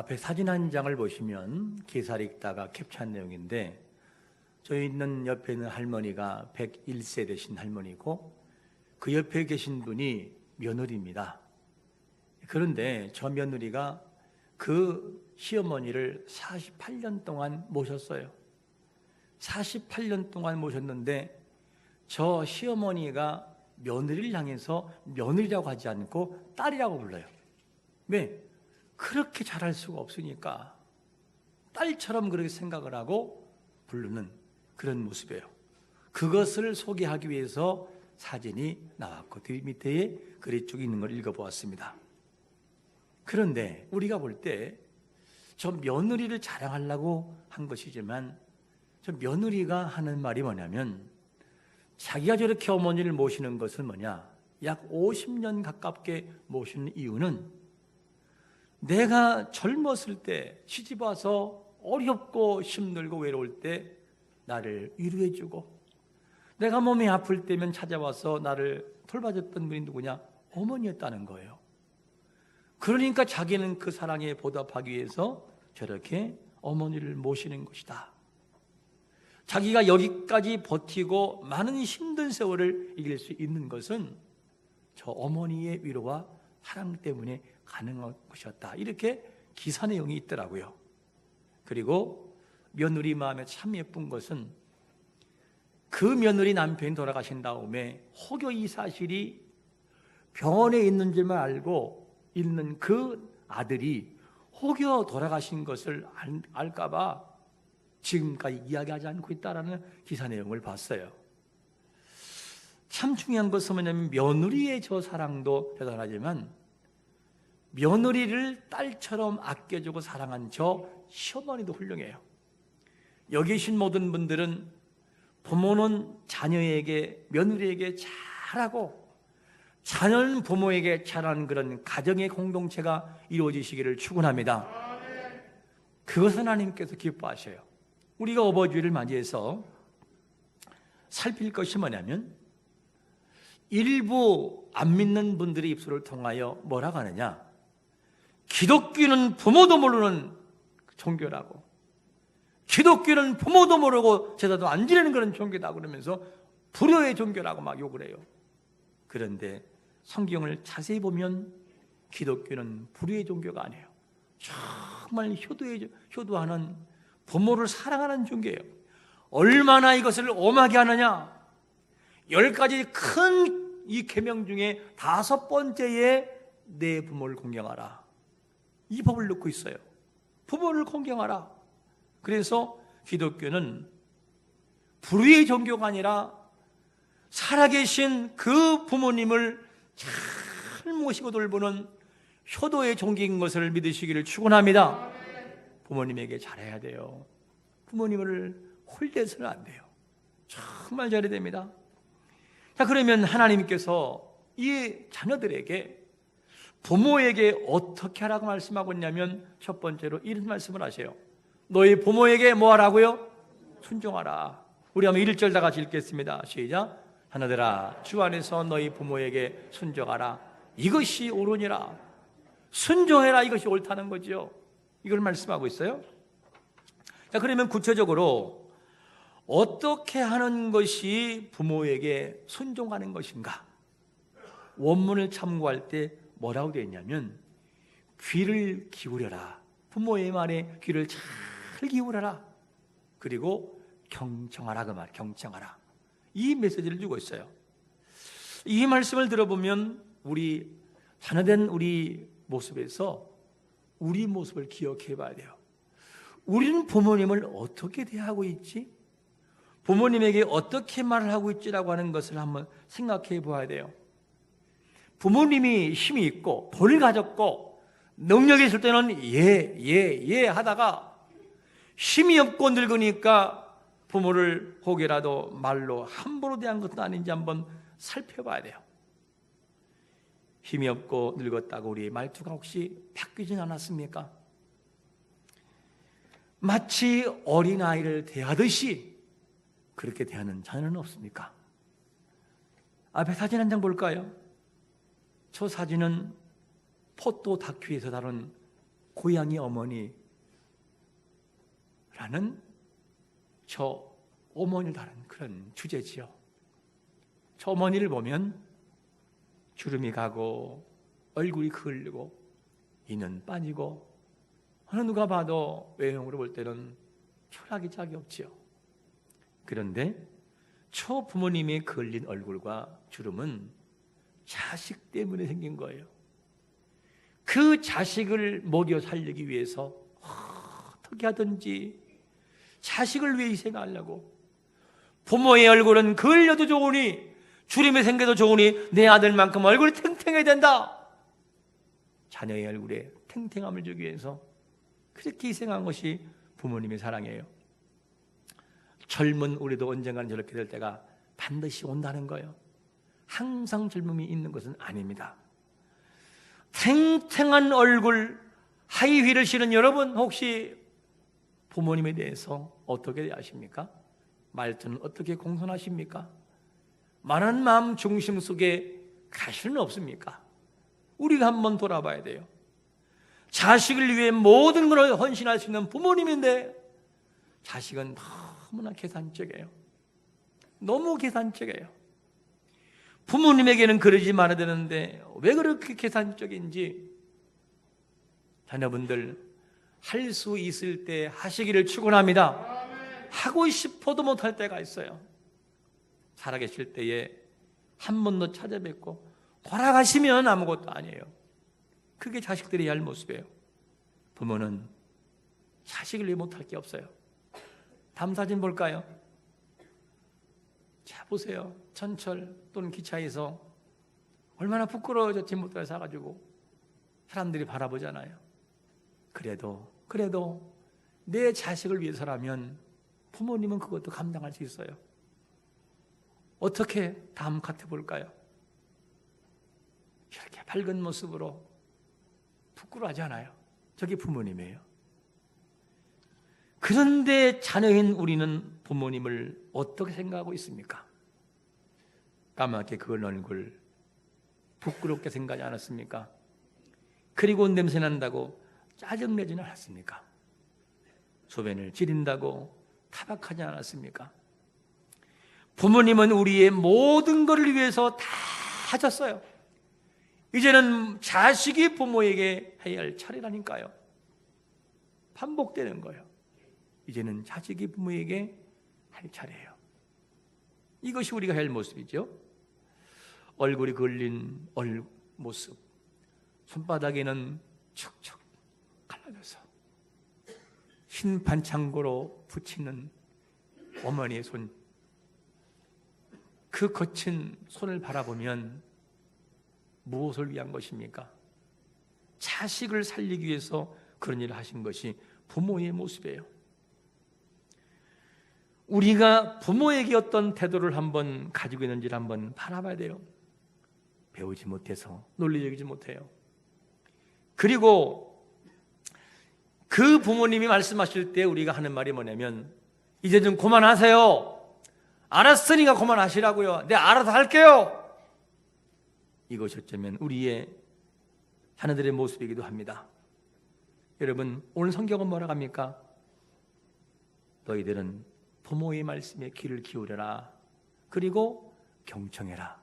앞에 사진 한 장을 보시면 기사를 읽다가 캡처한 내용인데, 저희 있는 옆에 있는 할머니가 101세 되신 할머니고 그 옆에 계신 분이 며느리입니다. 그런데 저 며느리가 그 시어머니를 48년 동안 모셨어요. 48년 동안 모셨는데 저 시어머니가 며느리를 향해서 며느리라고 하지 않고 딸이라고 불러요. 왜? 그렇게 잘할 수가 없으니까 딸처럼 그렇게 생각을 하고 부르는 그런 모습이에요. 그것을 소개하기 위해서 사진이 나왔고 그 밑에 글이 쭉 있는 걸 읽어보았습니다. 그런데 우리가 볼 때 저 며느리를 자랑하려고 한 것이지만 저 며느리가 하는 말이 뭐냐면, 자기가 저렇게 어머니를 모시는 것은 뭐냐, 약 50년 가깝게 모시는 이유는 내가 젊었을 때 시집 와서 어렵고 힘들고 외로울 때 나를 위로해주고, 내가 몸이 아플 때면 찾아와서 나를 돌봐줬던 분이 누구냐? 어머니였다는 거예요. 그러니까 자기는 그 사랑에 보답하기 위해서 저렇게 어머니를 모시는 것이다. 자기가 여기까지 버티고 많은 힘든 세월을 이길 수 있는 것은 저 어머니의 위로와 사랑 때문에 가능한 것이었다. 이렇게 기사 내용이 있더라고요. 그리고 며느리 마음에 참 예쁜 것은 그 며느리 남편이 돌아가신 다음에 혹여 이 사실이 병원에 있는 줄만 알고 있는 그 아들이 혹여 돌아가신 것을 알까봐 지금까지 이야기하지 않고 있다라는 기사 내용을 봤어요. 참 중요한 것은 뭐냐면 며느리의 저 사랑도 대단하지만 며느리를 딸처럼 아껴주고 사랑한 저 시어머니도 훌륭해요. 여기 계신 모든 분들은 부모는 자녀에게, 며느리에게 잘하고 자녀는 부모에게 잘하는 그런 가정의 공동체가 이루어지시기를 축원합니다. 그것은 하나님께서 기뻐하셔요. 우리가 어버이주일을 맞이해서 살필 것이 뭐냐면, 일부 안 믿는 분들의 입술을 통하여 뭐라고 하느냐, 기독교는 부모도 모르는 종교라고, 기독교는 부모도 모르고 제사도 안 지내는 그런 종교다 그러면서 불효의 종교라고 막 욕을 해요. 그런데 성경을 자세히 보면 기독교는 불효의 종교가 아니에요. 정말 효도하는, 부모를 사랑하는 종교예요. 얼마나 이것을 엄하게 하느냐, 10가지 큰 이 계명 중에 5번째에 내 부모를 공경하라, 이 법을 넣고 있어요. 부모를 공경하라. 그래서 기독교는 불의의 종교가 아니라 살아계신 그 부모님을 잘 모시고 돌보는 효도의 종교인 것을 믿으시기를 축원합니다. 부모님에게 잘해야 돼요. 부모님을 홀려서는 안 돼요. 정말 잘해야 됩니다. 자, 그러면 하나님께서 이 자녀들에게, 부모에게 어떻게 하라고 말씀하고 있냐면 첫 번째로 이런 말씀을 하세요. 너희 부모에게 뭐 하라고요? 순종하라. 우리 한번 1절 다 같이 읽겠습니다. 시작. 자녀들아, 주 안에서 너희 부모에게 순종하라. 이것이 옳으니라. 순종해라, 이것이 옳다는 거죠. 이걸 말씀하고 있어요. 자, 그러면 구체적으로 어떻게 하는 것이 부모에게 순종하는 것인가? 원문을 참고할 때 뭐라고 되어 있냐면, 귀를 기울여라. 부모의 말에 귀를 잘 기울여라. 그리고 경청하라, 그 말, 경청하라. 이 메시지를 주고 있어요. 이 말씀을 들어보면 우리 자녀된 우리 모습에서 우리 모습을 기억해 봐야 돼요. 우리는 부모님을 어떻게 대하고 있지? 부모님에게 어떻게 말을 하고 있지라고 하는 것을 한번 생각해 보아야 돼요. 부모님이 힘이 있고 돈을 가졌고 능력이 있을 때는 예 하다가 힘이 없고 늙으니까 부모를 혹여라도 말로 함부로 대한 것도 아닌지 한번 살펴봐야 돼요. 힘이 없고 늙었다고 우리 말투가 혹시 바뀌진 않았습니까? 마치 어린아이를 대하듯이 그렇게 대하는 자녀는 없습니까? 앞에 사진 한 장 볼까요? 저 사진은 포토 다큐에서 다룬 고향이 어머니라는 저 어머니를 다룬 그런 주제지요. 저 어머니를 보면 주름이 가고 얼굴이 그을리고 이는 빠지고 어느 누가 봐도 외형으로 볼 때는 초라하기 짝이 없지요. 그런데 저 부모님의 그을린 얼굴과 주름은 자식 때문에 생긴 거예요. 그 자식을 먹여 살리기 위해서 어떻게 하든지 자식을 위해 희생하려고, 부모의 얼굴은 그을려도 좋으니 주름이 생겨도 좋으니 내 아들만큼 얼굴이 탱탱해야 된다. 자녀의 얼굴에 탱탱함을 주기 위해서 그렇게 희생한 것이 부모님의 사랑이에요. 젊은 우리도 언젠가는 저렇게 될 때가 반드시 온다는 거예요. 항상 젊음이 있는 것은 아닙니다. 탱탱한 얼굴, 하이힐을 신은 여러분, 혹시 부모님에 대해서 어떻게 아십니까? 말투는 어떻게 공손하십니까? 말하는 마음 중심 속에 가시는 없습니까? 우리가 한번 돌아봐야 돼요. 자식을 위해 모든 걸 헌신할 수 있는 부모님인데 자식은 너무나 계산적이에요. 너무 계산적이에요. 부모님에게는 그러지 말아야 되는데 왜 그렇게 계산적인지, 자녀분들 할 수 있을 때 하시기를 축원합니다. 하고 싶어도 못할 때가 있어요. 살아계실 때에 한 번도 찾아뵙고 돌아가시면 아무것도 아니에요. 그게 자식들의 할 모습이에요. 부모는 자식을 위해 못할 게 없어요. 다음 사진 볼까요? 자, 보세요. 전철 또는 기차에서 얼마나 부끄러워져 뒷모습을 사가지고 사람들이 바라보잖아요. 그래도 내 자식을 위해서라면 부모님은 그것도 감당할 수 있어요. 어떻게 다음 카트 볼까요? 이렇게 밝은 모습으로 부끄러워하지 않아요. 저게 부모님이에요. 그런데 자녀인 우리는 부모님을 어떻게 생각하고 있습니까? 까맣게 그 얼굴 부끄럽게 생각하지 않았습니까? 그리고 냄새 난다고 짜증내지는 않았습니까? 소변을 지린다고 타박하지 않았습니까? 부모님은 우리의 모든 것을 위해서 다 하셨어요. 이제는 자식이 부모에게 해야 할 차례라니까요. 반복되는 거예요. 이제는 자식이 부모에게 할 차례예요. 이것이 우리가 할 모습이죠. 얼굴이 걸린 모습, 손바닥에는 척척 갈라져서 흰 반창고로 붙이는 어머니의 손, 그 거친 손을 바라보면 무엇을 위한 것입니까? 자식을 살리기 위해서 그런 일을 하신 것이 부모의 모습이에요. 우리가 부모에게 어떤 태도를 한번 가지고 있는지를 한번 바라봐야 돼요. 배우지 못해서, 논리 여기지 못해요. 그리고 그 부모님이 말씀하실 때 우리가 하는 말이 뭐냐면, 이제 좀 그만하세요. 알았으니까 그만하시라고요. 내가 알아서 할게요. 이것이 어쩌면 우리의 자녀들의 모습이기도 합니다. 여러분, 오늘 성경은 뭐라고 합니까? 너희들은 부모의 말씀에 귀를 기울여라. 그리고 경청해라.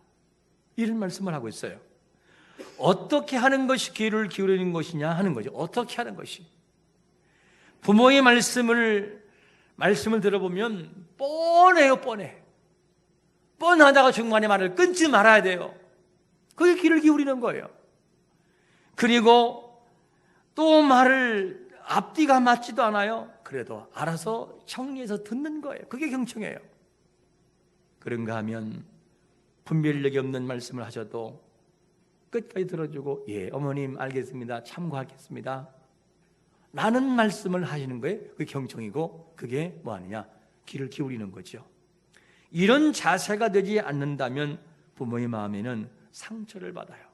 이런 말씀을 하고 있어요. 어떻게 하는 것이 귀를 기울이는 것이냐 하는 거죠. 어떻게 하는 것이. 부모의 말씀을 들어보면 뻔해요, 뻔해. 뻔하다가 중간에 말을 끊지 말아야 돼요. 그게 귀를 기울이는 거예요. 그리고 또 말을 앞뒤가 맞지도 않아요. 그래도 알아서 정리해서 듣는 거예요. 그게 경청이에요. 그런가 하면 분별력이 없는 말씀을 하셔도 끝까지 들어주고, 예, 어머님 알겠습니다. 참고하겠습니다. 라는 말씀을 하시는 거예요. 그게 경청이고, 그게 뭐 하느냐? 귀를 기울이는 거죠. 이런 자세가 되지 않는다면 부모의 마음에는 상처를 받아요.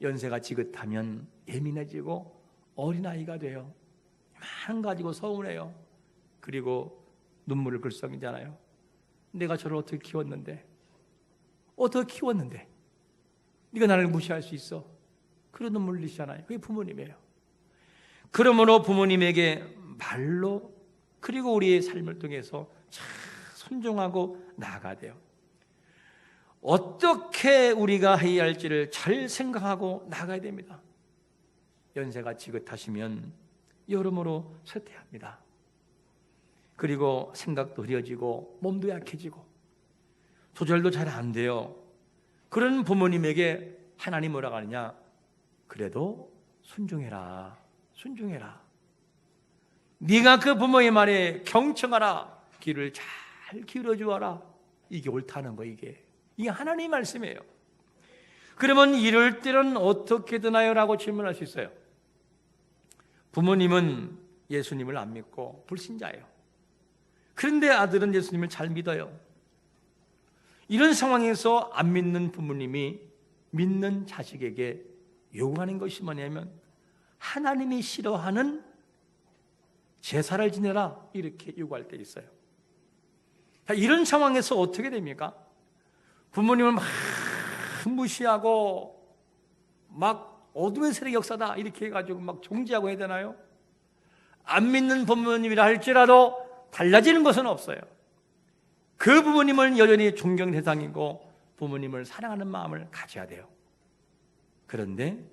연세가 지긋하면 예민해지고 어린아이가 돼요. 많은 가지고 서운해요. 그리고 눈물을 글썽이잖아요. 내가 저를 어떻게 키웠는데, 네가 나를 무시할 수 있어? 그런 눈물을 흘리시잖아요. 그게 부모님이에요. 그러므로 부모님에게 말로 그리고 우리의 삶을 통해서 잘 순종하고 나아가야 돼요. 어떻게 우리가 해야 할지를 잘 생각하고 나가야 됩니다. 연세가 지긋하시면 여러모로 쇠퇴합니다. 그리고 생각도 흐려지고 몸도 약해지고 조절도 잘 안 돼요. 그런 부모님에게 하나님 뭐라고 하느냐? 그래도 순종해라. 순종해라. 네가 그 부모의 말에 경청하라. 귀를 잘 기울여 주어라. 이게 옳다는 거. 이게 하나님의 말씀이에요. 그러면 이럴 때는 어떻게 되나요? 라고 질문할 수 있어요. 부모님은 예수님을 안 믿고 불신자예요. 그런데 아들은 예수님을 잘 믿어요. 이런 상황에서 안 믿는 부모님이 믿는 자식에게 요구하는 것이 뭐냐면 하나님이 싫어하는 제사를 지내라, 이렇게 요구할 때 있어요. 이런 상황에서 어떻게 됩니까? 부모님을 막 무시하고 막 어둠의 세력의 역사다 이렇게 해가지고 막 정지하고 해야 되나요? 안 믿는 부모님이라 할지라도 달라지는 것은 없어요. 그 부모님은 여전히 존경 대상이고 부모님을 사랑하는 마음을 가져야 돼요. 그런데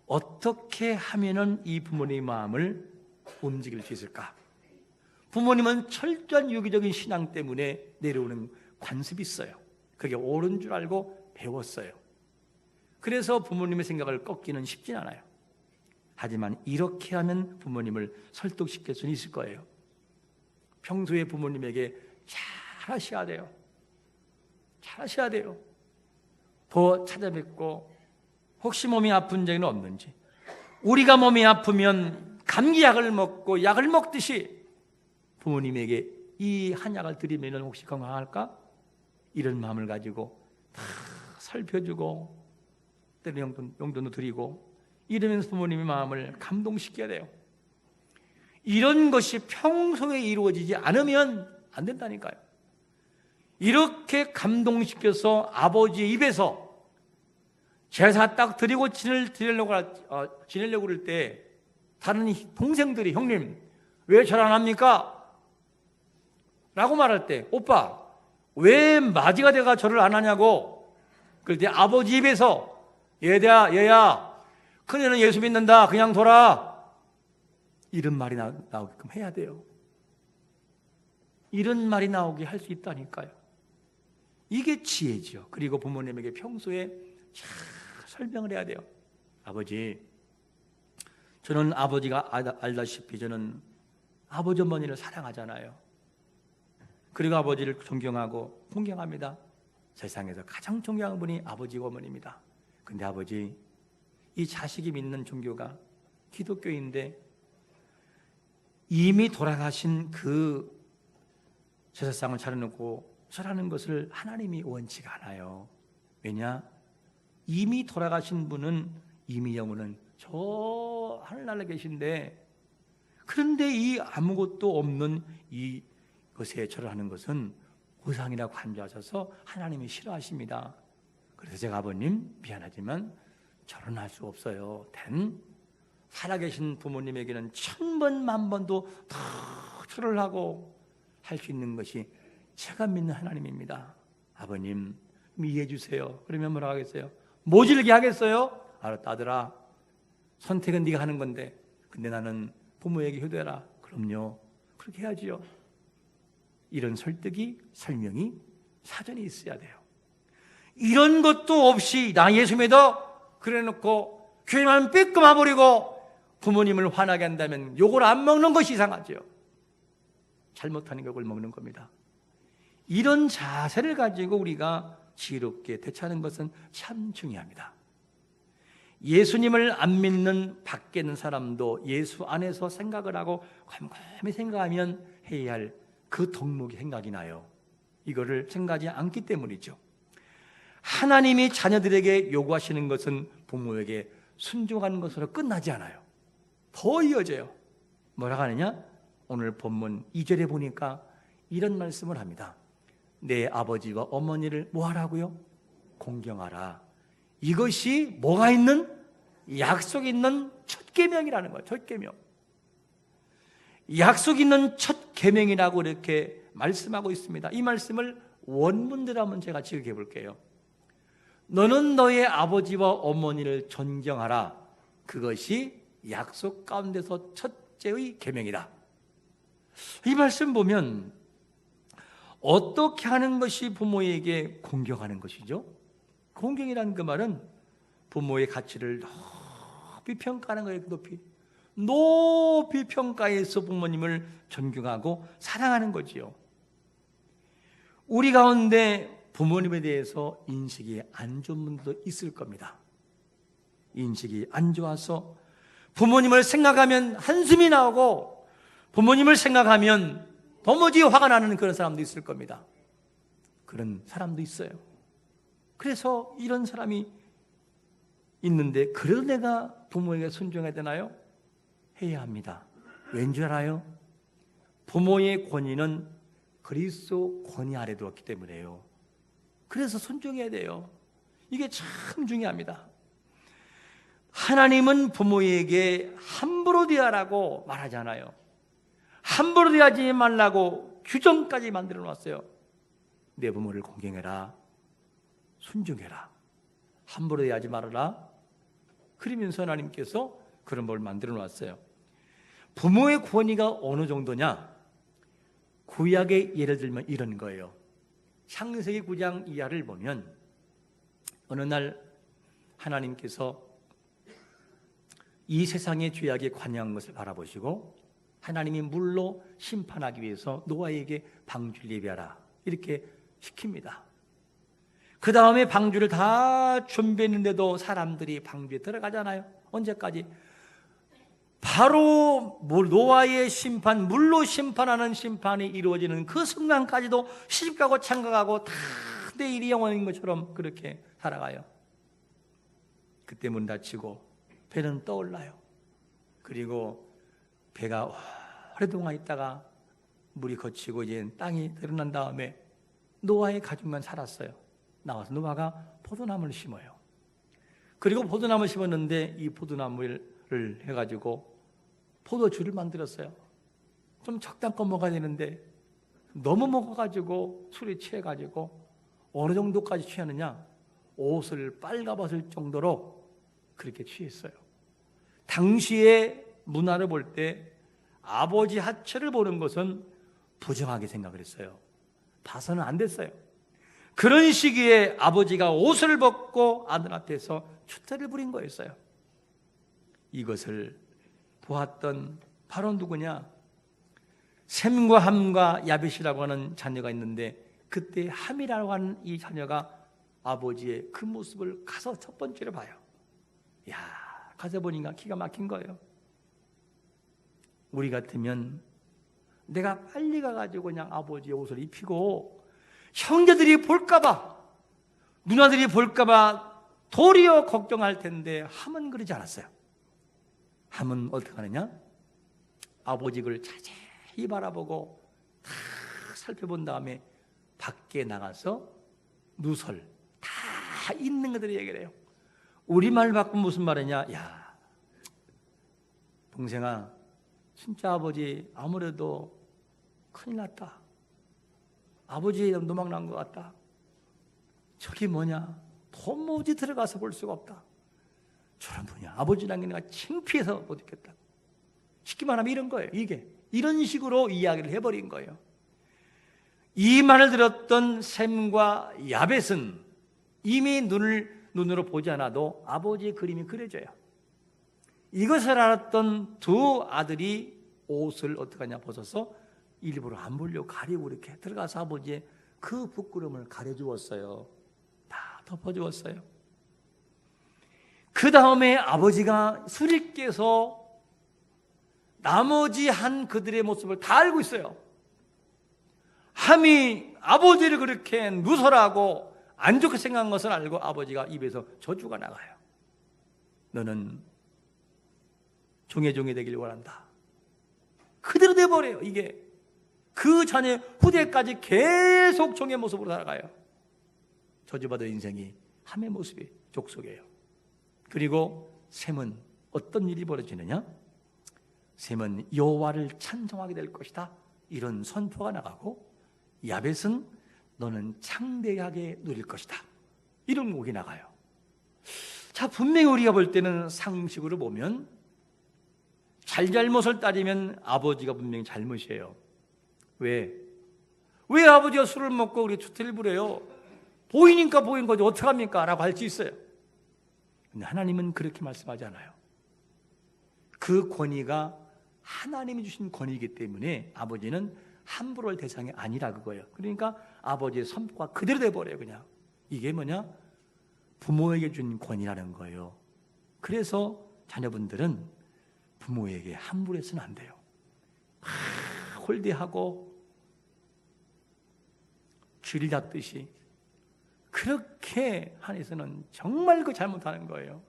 어떻게 하면은 이 부모님의 마음을 움직일 수 있을까? 부모님은 철저한 유기적인 신앙 때문에 내려오는 관습이 있어요. 그게 옳은 줄 알고 배웠어요. 그래서 부모님의 생각을 꺾기는 쉽진 않아요. 하지만 이렇게 하면 부모님을 설득시킬 수는 있을 거예요. 평소에 부모님에게 잘 하셔야 돼요. 잘 하셔야 돼요. 더 찾아뵙고 혹시 몸이 아픈 적은 없는지, 우리가 몸이 아프면 감기약을 먹고 약을 먹듯이 부모님에게 이 한약을 드리면 혹시 건강할까? 이런 마음을 가지고 다 살펴주고 때로는 용돈도 드리고 이러면서 부모님의 마음을 감동시켜야 돼요. 이런 것이 평소에 이루어지지 않으면 안 된다니까요. 이렇게 감동시켜서 아버지의 입에서 제사 딱 드리고 지내려고 그럴 때 다른 동생들이 형님 왜 절 안 합니까? 라고 말할 때 오빠 왜 맞이가 돼가 절을 안 하냐고. 그럴 때 아버지 입에서 얘야 큰애는 예수 믿는다 그냥 둬라, 이런 말이 나오게끔 해야 돼요. 이런 말이 나오게 할 수 있다니까요. 이게 지혜죠. 그리고 부모님에게 평소에 잘 설명을 해야 돼요. 아버지, 저는 아버지가 알다시피 저는 아버지 어머니를 사랑하잖아요. 그리고 아버지를 존경하고 존경합니다. 세상에서 가장 존경하는 분이 아버지고 어머니입니다. 근데 아버지, 이 자식이 믿는 종교가 기독교인데 이미 돌아가신 그 제사상을 차려놓고 절하는 것을 하나님이 원치가 않아요. 왜냐? 이미 돌아가신 분은 이미 영혼은 저 하늘나라에 계신데, 그런데 이 아무것도 없는 이것에 절하는 것은 우상이라고 간주하셔서 하나님이 싫어하십니다. 그래서 제가 아버님 미안하지만 절은 할 수 없어요. 살아계신 부모님에게는 1000번 만번도 더 절을 하고 할 수 있는 것이 제가 믿는 하나님입니다. 아버님 이해해 주세요. 그러면 뭐라고 하겠어요? 모질게 하겠어요? 알았다 아들아, 선택은 네가 하는 건데 근데 나는 부모에게 효도해라. 그럼요, 그렇게 해야지요. 이런 설명이 사전에 있어야 돼요. 이런 것도 없이 나 예수 믿어 그래놓고 교회만 삐끔 와버리고 부모님을 화나게 한다면 요걸 안 먹는 것이 이상하죠. 잘못하는 욕을 먹는 겁니다. 이런 자세를 가지고 우리가 지혜롭게 대처하는 것은 참 중요합니다. 예수님을 안 믿는 밖에 있는 사람도 예수 안에서 생각을 하고 곰곰이 생각하면 해야 할 그 덕목이 생각이 나요. 이거를 생각하지 않기 때문이죠. 하나님이 자녀들에게 요구하시는 것은 부모에게 순종하는 것으로 끝나지 않아요. 더 이어져요. 뭐라고 하느냐? 오늘 본문 2절에 보니까 이런 말씀을 합니다. 내 아버지와 어머니를 뭐 하라고요? 공경하라. 이것이 뭐가 있는? 약속 있는 첫 계명이라는 거예요. 첫 계명. 약속 있는 첫 계명이라고 이렇게 말씀하고 있습니다. 이 말씀을 원문대로 한번 제가 지극해 볼게요. 너는 너의 아버지와 어머니를 존경하라. 그것이 약속 가운데서 첫째의 계명이다. 이 말씀 보면 어떻게 하는 것이 부모에게 공경하는 것이죠? 공경이라는 그 말은 부모의 가치를 높이 평가하는 거예요. 높이 평가해서 부모님을 존경하고 사랑하는 거지요. 우리 가운데 부모님에 대해서 인식이 안 좋은 분도 있을 겁니다. 인식이 안 좋아서 부모님을 생각하면 한숨이 나오고 부모님을 생각하면 도무지 화가 나는 그런 사람도 있을 겁니다. 그런 사람도 있어요. 그래서 이런 사람이 있는데 그래도 내가 부모에게 순종해야 되나요? 해야 합니다. 왠지 알아요? 부모의 권위는 그리스도 권위 아래 두었기 때문에요. 그래서 순종해야 돼요. 이게 참 중요합니다. 하나님은 부모에게 함부로 대하라고 말하잖아요. 함부로 대하지 말라고 규정까지 만들어 놨어요. 내 부모를 공경해라. 순종해라. 함부로 대하지 말아라. 그러면서 하나님께서 그런 법을 만들어 놨어요. 부모의 권위가 어느 정도냐? 구약의 예를 들면 이런 거예요. 창세기 9장 이하를 보면 어느 날 하나님께서 이 세상의 죄악에 관여한 것을 바라보시고 하나님이 물로 심판하기 위해서 노아에게 방주를 예비하라 이렇게 시킵니다. 그 다음에 방주를 다 준비했는데도 사람들이 방주에 들어가잖아요. 언제까지? 바로 노아의 심판, 물로 심판하는 심판이 이루어지는 그 순간까지도 시집가고 창가가고 다 내 일이 영원인 것처럼 그렇게 살아가요. 그때 문 닫히고 배는 떠올라요. 그리고 배가 오랫동안 있다가 물이 거치고 이제 땅이 드러난 다음에 노아의 가족만 살았어요. 나와서 노아가 포도나무를 심어요. 그리고 포도나무를 심었는데 이 포도나무를 해가지고 포도주를 만들었어요. 좀 적당껏 먹어야 되는데 너무 먹어가지고 술이 취해가지고 어느 정도까지 취하느냐? 옷을 빨가벗을 정도로 그렇게 취했어요. 당시의 문화를 볼 때 아버지 하체를 보는 것은 부정하게 생각을 했어요. 봐서는 안 됐어요. 그런 시기에 아버지가 옷을 벗고 아들 앞에서 추태를 부린 거였어요. 이것을 보았던 바로 누구냐? 셈과 함과 야벳이라고 하는 자녀가 있는데 그때 함이라고 하는 이 자녀가 아버지의 그 모습을 가서 첫 번째로 봐요. 야, 가서 보니까 기가 막힌 거예요. 우리 같으면 내가 빨리 가가지고 그냥 아버지의 옷을 입히고 형제들이 볼까봐, 누나들이 볼까봐 도리어 걱정할 텐데 함은 그러지 않았어요. 함은 어떻게 하느냐? 아버지를 자세히 바라보고 다 살펴본 다음에 밖에 나가서 누설 다 있는 것들을 얘기를 해요. 우리말 바꾸면 무슨 말이냐? 야, 동생아, 진짜 아버지 아무래도 큰일 났다. 아버지 노망 난 것 같다. 저기 뭐냐? 도무지 들어가서 볼 수가 없다. 저런 분이야. 아버지라는 게 내가 창피해서 못 있겠다. 쉽게 말하면 이런 거예요. 이게 이런 식으로 이야기를 해버린 거예요. 이 말을 들었던 셈과 야벳은 이미 눈으로 보지 않아도 아버지의 그림이 그려져요. 이것을 알았던 두 아들이 옷을 어떻게 하냐 벗어서 일부러 안 보려고 가리고 이렇게 들어가서 아버지의 그 부끄러움을 가려주었어요. 다 덮어주었어요. 그 다음에 아버지가 술이 깨서 나머지 한 그들의 모습을 다 알고 있어요. 함이 아버지를 그렇게 누설하고 안 좋게 생각한 것을 알고 아버지가 입에서 저주가 나가요. 너는 종의 종이 되길 원한다. 그대로 돼버려요. 이게 그 자녀 후대까지 계속 종의 모습으로 살아가요. 저주받은 인생이 함의 모습이 족속이에요. 그리고 셈은 어떤 일이 벌어지느냐? 셈은 여호와를 찬송하게 될 것이다, 이런 선포가 나가고, 야벳은 너는 창대하게 누릴 것이다, 이런 곡이 나가요. 자, 분명히 우리가 볼 때는 상식으로 보면 잘잘못을 따지면 아버지가 분명히 잘못이에요. 왜 아버지가 술을 먹고 우리 투태를 부려요? 보이니까 보인 거지 어떡합니까? 라고 할 수 있어요. 근데 하나님은 그렇게 말씀하지 않아요. 그 권위가 하나님이 주신 권위이기 때문에 아버지는 함부로 할 대상이 아니라 그거예요. 그러니까 아버지의 선포가 그대로 돼버려요. 그냥 이게 뭐냐? 부모에게 준 권위라는 거예요. 그래서 자녀분들은 부모에게 함부로 해서는 안 돼요. 홀대하고 쥐를 잡듯이 그렇게 하면서는 정말 그 잘못하는 거예요.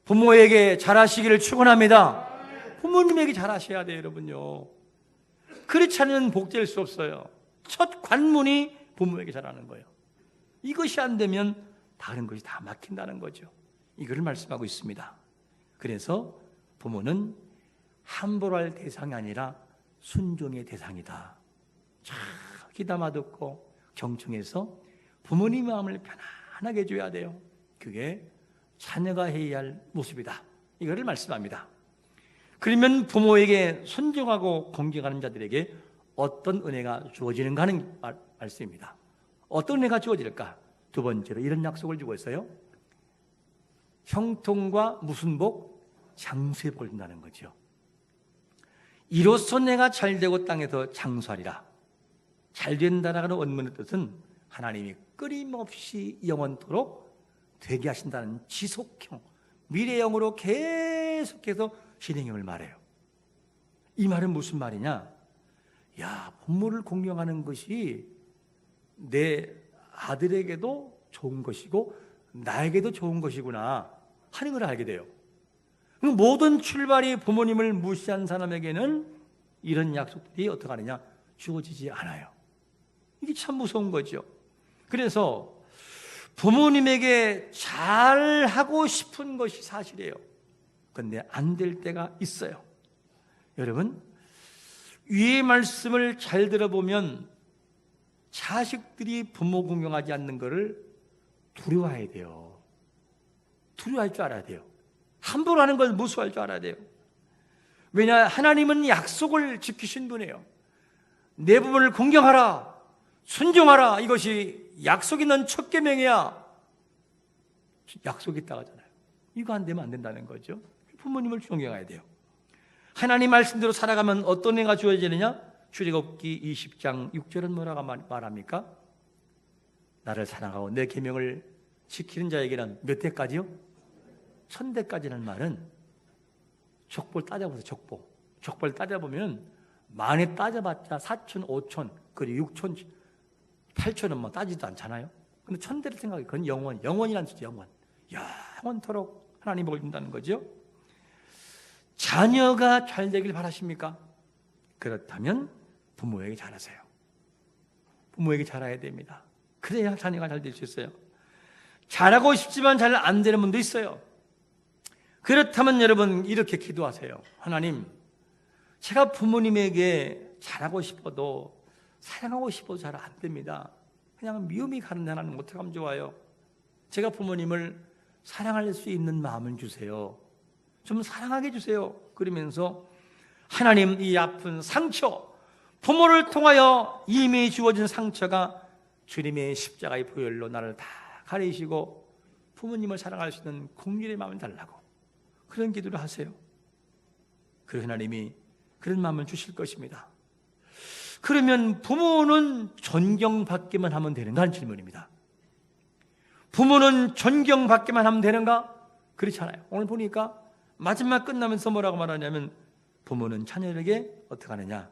부모에게 잘하시기를 축원합니다. 부모님에게 잘하셔야 돼요, 여러분요. 그렇지 않으면 복될 수 없어요. 첫 관문이 부모에게 잘하는 거예요. 이것이 안 되면 다른 것이 다 막힌다는 거죠. 이거를 말씀하고 있습니다. 그래서 부모는 함부로 할 대상이 아니라 순종의 대상이다. 잘 귀담아 듣고 경청해서 부모님 마음을 편안하게 해줘야 돼요. 그게 자녀가 해야 할 모습이다, 이거를 말씀합니다. 그러면 부모에게 순종하고 공경하는 자들에게 어떤 은혜가 주어지는가 하는 말씀입니다. 어떤 은혜가 주어질까? 두 번째로 이런 약속을 주고 있어요. 형통과 무슨 복? 장수의 복을 준다는 거죠. 이로써 내가 잘되고 땅에서 장수하리라. 잘된다라는 원문의 뜻은 하나님이 끊임없이 영원토록 되게 하신다는 지속형, 미래형으로 계속해서 진행형을 말해요. 이 말은 무슨 말이냐? 야, 부모를 공경하는 것이 내 아들에게도 좋은 것이고 나에게도 좋은 것이구나 하는 걸 알게 돼요. 모든 출발이 부모님을 무시한 사람에게는 이런 약속들이 어떻게 하느냐? 주어지지 않아요. 이게 참 무서운 거죠. 그래서 부모님에게 잘하고 싶은 것이 사실이에요. 그런데 안 될 때가 있어요. 여러분, 위의 말씀을 잘 들어보면 자식들이 부모 공경하지 않는 것을 두려워해야 돼요. 두려워할 줄 알아야 돼요. 함부로 하는 걸 무서워할 줄 알아야 돼요. 왜냐, 하나님은 약속을 지키신 분이에요. 내 부모를 공경하라, 순종하라, 이것이 약속 있는 첫 계명이야. 약속이 있다고 하잖아요. 이거 안 되면 안 된다는 거죠. 부모님을 존경해야 돼요. 하나님 말씀대로 살아가면 어떤 애가 주어지느냐? 출애굽기 20장 6절은 뭐라고 말합니까? 나를 사랑하고 내 계명을 지키는 자에게는 몇 대까지요? 1000대까지는 말은 족보를 따져보세요. 족보를 따져보면 만에 따져봤자 4천, 5천, 그리고 6천, 8천은 뭐 따지도 않잖아요. 근데 1000대를 생각해. 그건 영원이라는 뜻이죠. 영원토록 하나님 복을 준다는 거죠. 자녀가 잘 되길 바라십니까? 그렇다면 부모에게 잘하세요. 부모에게 잘해야 됩니다. 그래야 자녀가 잘 될 수 있어요. 잘하고 싶지만 잘 안 되는 분도 있어요. 그렇다면 여러분 이렇게 기도하세요. 하나님, 제가 부모님에게 잘하고 싶어도 사랑하고 싶어도 잘 안 됩니다. 그냥 미움이 가는 하나님 어떻게 하면 좋아요? 제가 부모님을 사랑할 수 있는 마음을 주세요. 좀 사랑하게 해주세요. 그러면서 하나님, 이 아픈 상처, 부모를 통하여 이미 주어진 상처가 주님의 십자가의 보혈로 나를 다 가리시고 부모님을 사랑할 수 있는 공률의 마음을 달라고 그런 기도를 하세요. 그리고 하나님이 그런 마음을 주실 것입니다. 그러면 부모는 존경받기만 하면 되는가 하는 질문입니다. 부모는 존경받기만 하면 되는가? 그렇지 않아요. 오늘 보니까 마지막 끝나면서 뭐라고 말하냐면 부모는 자녀에게 어떻게 하느냐?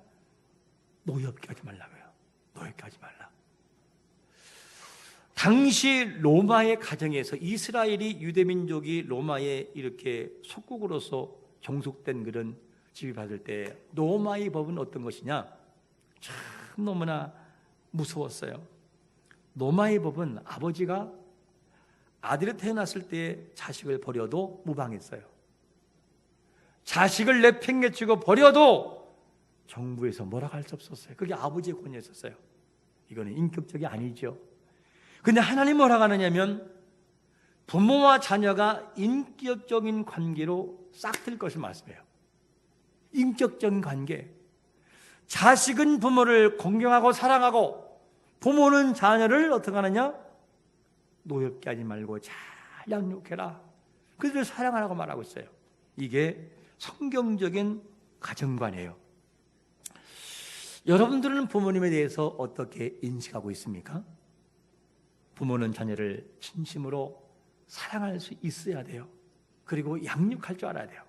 노엽게 하지 말라고요. 노엽게 하지 말라. 당시 로마의 가정에서 이스라엘이 유대민족이 로마에 이렇게 속국으로서 종속된 그런 지위 받을 때 로마의 법은 어떤 것이냐? 참 너무나 무서웠어요. 로마의 법은 아버지가 아들이 태어났을 때 자식을 버려도 무방했어요. 자식을 내팽개치고 버려도 정부에서 뭐라고 할 수 없었어요. 그게 아버지의 권위였었어요. 이거는 인격적이 아니죠. 근데 하나님 뭐라고 하느냐면 부모와 자녀가 인격적인 관계로 싹틀 것을 말씀해요. 인격적인 관계. 자식은 부모를 공경하고 사랑하고 부모는 자녀를 어떻게 하느냐? 노엽게 하지 말고 잘 양육해라. 그들을 사랑하라고 말하고 있어요. 이게 성경적인 가정관이에요. 여러분들은 부모님에 대해서 어떻게 인식하고 있습니까? 부모는 자녀를 진심으로 사랑할 수 있어야 돼요. 그리고 양육할 줄 알아야 돼요.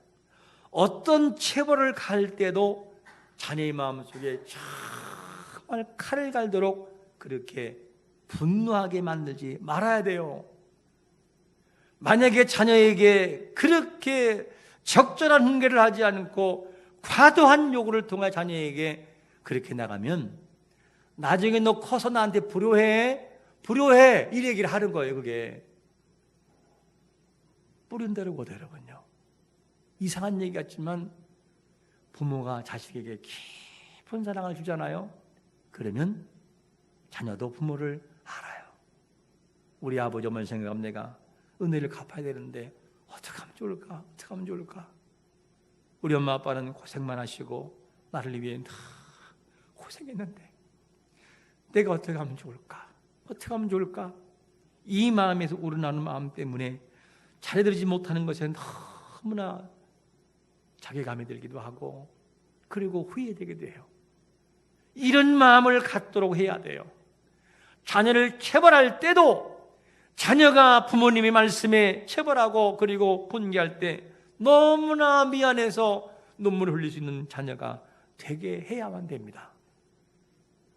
어떤 체벌을 갈 때도 자녀의 마음속에 정말 칼을 갈도록 그렇게 분노하게 만들지 말아야 돼요. 만약에 자녀에게 그렇게 적절한 훈계를 하지 않고 과도한 요구를 통해 자녀에게 그렇게 나가면 나중에 너 커서 나한테 불효해 이 얘기를 하는 거예요. 그게 뿌린 대로 고대로군요. 이상한 얘기 같지만 부모가 자식에게 깊은 사랑을 주잖아요. 그러면 자녀도 부모를 알아요. 우리 아버지 어머니 생각하면 내가 은혜를 갚아야 되는데 어떻게 하면 좋을까? 어떻게 하면 좋을까? 우리 엄마 아빠는 고생만 하시고 나를 위해 다 고생했는데 내가 어떻게 하면 좋을까? 어떻게 하면 좋을까? 이 마음에서 우러나는 마음 때문에 잘해드리지 못하는 것에 너무나 자괴감이 들기도 하고 그리고 후회되기도 해요. 이런 마음을 갖도록 해야 돼요. 자녀를 체벌할 때도 자녀가 부모님의 말씀에 체벌하고 그리고 훈계할 때 너무나 미안해서 눈물을 흘릴 수 있는 자녀가 되게 해야만 됩니다.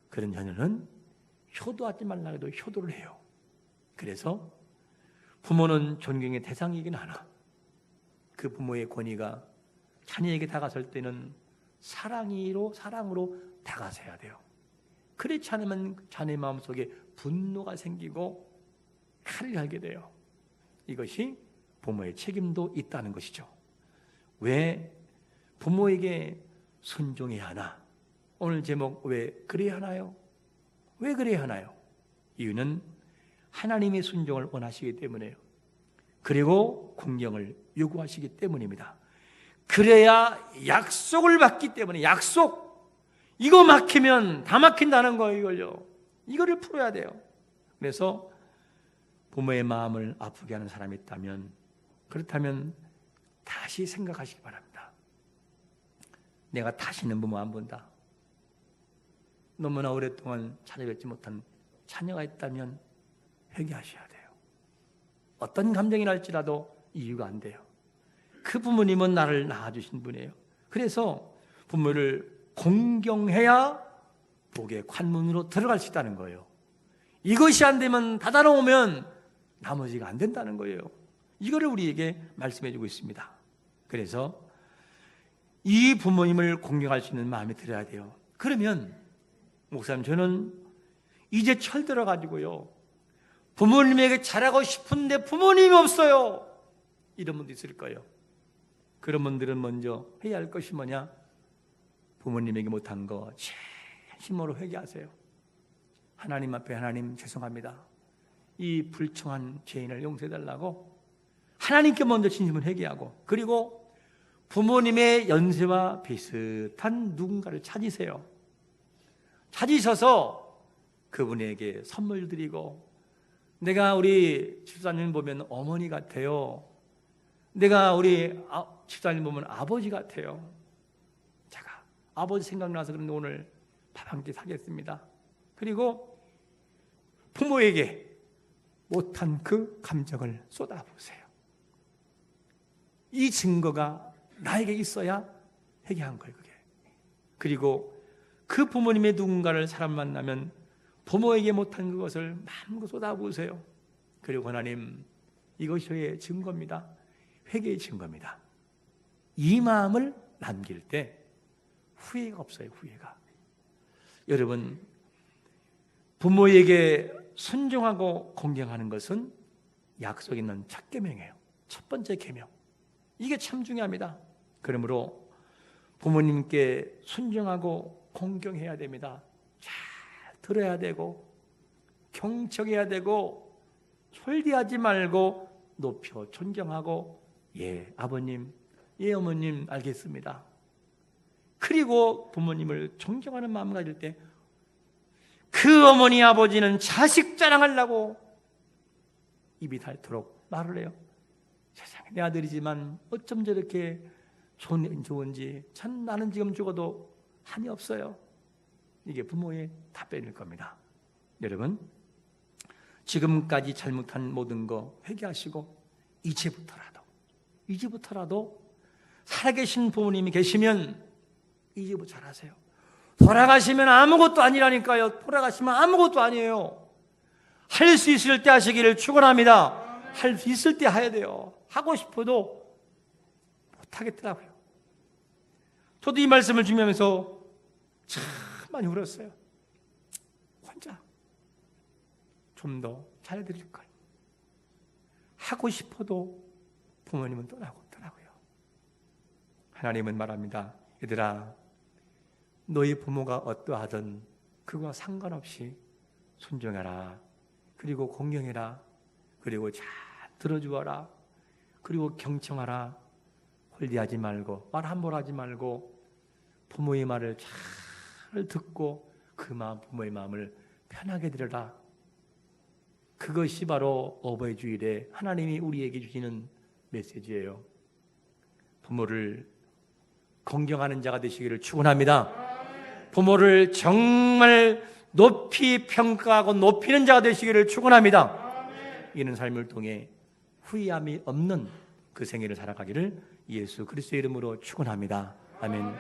그런 자녀는 효도하지 말라 해도 효도를 해요. 그래서 부모는 존경의 대상이긴 하나 그 부모의 권위가 자녀에게 다가설 때는 사랑으로 다가서야 돼요. 그렇지 않으면 자녀의 마음속에 분노가 생기고 칼을 갈게 돼요. 이것이 부모의 책임도 있다는 것이죠. 왜 부모에게 순종해야 하나? 오늘 제목 왜 그래야 하나요? 왜 그래야 하나요? 이유는 하나님의 순종을 원하시기 때문에요. 그리고 공경을 요구하시기 때문입니다. 그래야 약속을 받기 때문에 약속 이거 막히면 다 막힌다는 거예요. 이걸요. 이거를 풀어야 돼요. 그래서 부모의 마음을 아프게 하는 사람이 있다면 그렇다면 다시 생각하시기 바랍니다. 내가 다시는 부모 안 본다. 너무나 오랫동안 찾아뵙지 못한 자녀가 있다면 회개하셔야 돼요. 어떤 감정이 날지라도 이유가 안 돼요. 그 부모님은 나를 낳아주신 분이에요. 그래서 부모를 공경해야 복의 관문으로 들어갈 수 있다는 거예요. 이것이 안 되면 닫아놓으면 나머지가 안 된다는 거예요. 이거를 우리에게 말씀해 주고 있습니다. 그래서 이 부모님을 공경할 수 있는 마음이 들어야 돼요. 그러면 목사님 저는 이제 철 들어가지고요 부모님에게 잘하고 싶은데 부모님이 없어요. 이런 분도 있을 거예요. 그런 분들은 먼저 해야 할 것이 뭐냐? 부모님에게 못한 거 진심으로 회개하세요. 하나님 앞에 하나님 죄송합니다. 이 불청한 죄인을 용서해달라고 하나님께 먼저 진심을 회개하고 그리고 부모님의 연세와 비슷한 누군가를 찾으세요. 찾으셔서 그분에게 선물 드리고 내가 우리 집사님 보면 어머니 같아요. 내가 우리 집사님 보면 아버지 같아요. 제가 아버지 생각나서 그런데 오늘 밥 한 끼 사겠습니다. 그리고 부모에게 못한 그 감정을 쏟아부으세요. 이 증거가 나에게 있어야 회개한 거예요. 그게. 그리고 그 부모님의 누군가를 사람 만나면 부모에게 못한 그것을 마음껏 쏟아부으세요. 그리고 하나님 이것이 저의 증거입니다. 회개의 증거입니다. 이 마음을 남길 때 후회가 없어요. 후회가. 여러분 부모에게 순종하고 공경하는 것은 약속 있는 첫 계명이에요. 첫 번째 계명. 이게 참 중요합니다. 그러므로 부모님께 순종하고 공경해야 됩니다. 잘 들어야 되고 경청해야 되고 솔리하지 말고 높여 존경하고 예 아버님, 예 어머님 알겠습니다. 그리고 부모님을 존경하는 마음을 가질 때 그 어머니 아버지는 자식 자랑하려고 입이 닳도록 말을 해요. 세상에 내 아들이지만 어쩜 저렇게 좋은지 참 나는 지금 죽어도 한이 없어요. 이게 부모의 답변일 겁니다. 여러분 지금까지 잘못한 모든 거 회개하시고 이제부터라도 살아계신 부모님이 계시면 이제부터 잘하세요. 돌아가시면 아무것도 아니라니까요. 돌아가시면 아무것도 아니에요. 할 수 있을 때 하시기를 축원합니다. 할 수 있을 때 해야 돼요. 하고 싶어도 못하겠더라고요. 저도 이 말씀을 준비하면서 참 많이 울었어요. 혼자 좀 더 잘해드릴 걸. 하고 싶어도 부모님은 떠나고 있더라고요. 하나님은 말합니다. 얘들아, 너희 부모가 어떠하든 그거와 상관없이 순종해라. 그리고 공경해라. 그리고 잘 들어주어라. 그리고 경청하라. 홀리하지 말고 말 함부로 하지 말고 부모의 말을 잘 듣고 그 마음, 부모의 마음을 편하게 들으라. 그것이 바로 어버이 주일에 하나님이 우리에게 주시는 메시지예요. 부모를 공경하는 자가 되시기를 축원합니다. 부모를 정말 높이 평가하고 높이는 자가 되시기를 축원합니다. 이는 삶을 통해 후회함이 없는 그 생애를 살아가기를 예수 그리스도의 이름으로 축원합니다. 아멘.